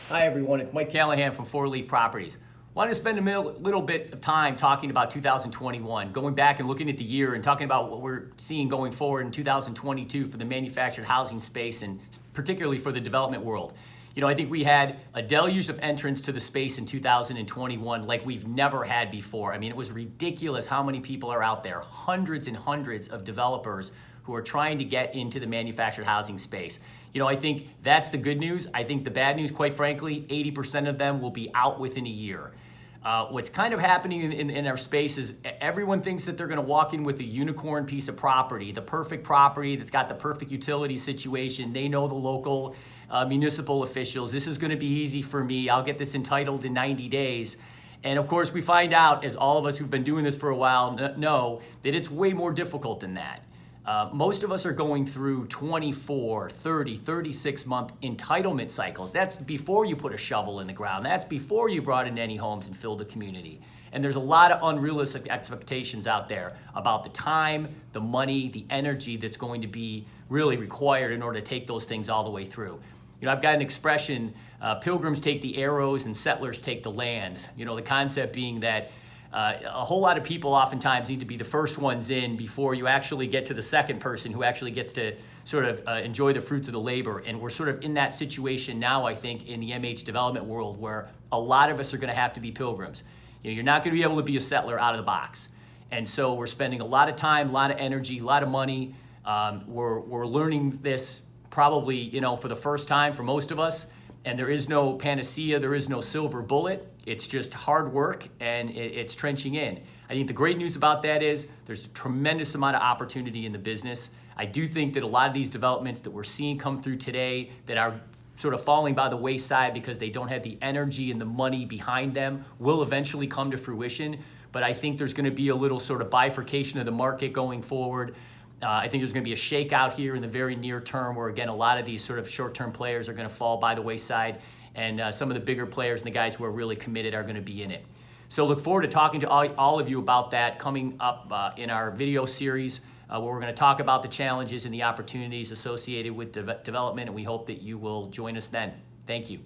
Hi everyone, it's Mike Callahan from Four Leaf Properties. Wanted to spend a little bit of time talking about 2021, going back and looking at the year and talking about what we're seeing going forward in 2022 for the manufactured housing space and particularly for the development world. You know, I think we had a Dell Use of Entrance to the space in 2021 like we've never had before. I mean, it was ridiculous how many people are out there, hundreds and hundreds of developers who are trying to get into the manufactured housing space. You know, I think that's the good news. I think the bad news, quite frankly, 80% of them will be out within a year. What's kind of happening in our space is everyone thinks that they're going to walk in with a unicorn piece of property, the perfect property that's got the perfect utility situation. They know the local municipal officials. This is going to be easy for me. I'll get this entitled in 90 days. And of course, we find out, as all of us who've been doing this for a while know, that it's way more difficult than that. Most of us are going through 24, 30, 36-month entitlement cycles. That's before you put a shovel in the ground. That's before you brought in any homes and filled the community. And there's a lot of unrealistic expectations out there about the time, the money, the energy that's going to be really required in order to take those things all the way through. You know, I've got an expression, pilgrims take the arrows and settlers take the land. You know, the concept being that a whole lot of people oftentimes need to be the first ones in before you actually get to the second person who actually gets to sort of enjoy the fruits of the labor. And we're sort of in that situation now, I think, in the MH development world where a lot of us are going to have to be pilgrims. You know, you're not going to be able to be a settler out of the box. And so we're spending a lot of time, a lot of energy, a lot of money. We're learning this probably, you know, for the first time for most of us. And there is no panacea, there is no silver bullet. It's just hard work and it's trenching in. I think the great news about that is there's a tremendous amount of opportunity in the business. I do think that a lot of these developments that we're seeing come through today that are sort of falling by the wayside because they don't have the energy and the money behind them will eventually come to fruition. But I think there's going to be a little sort of bifurcation of the market going forward. I think there's going to be a shakeout here in the very near term where, again, a lot of these sort of short-term players are going to fall by the wayside, and some of the bigger players and the guys who are really committed are going to be in it. So look forward to talking to all of you about that coming up in our video series where we're going to talk about the challenges and the opportunities associated with development, and we hope that you will join us then. Thank you.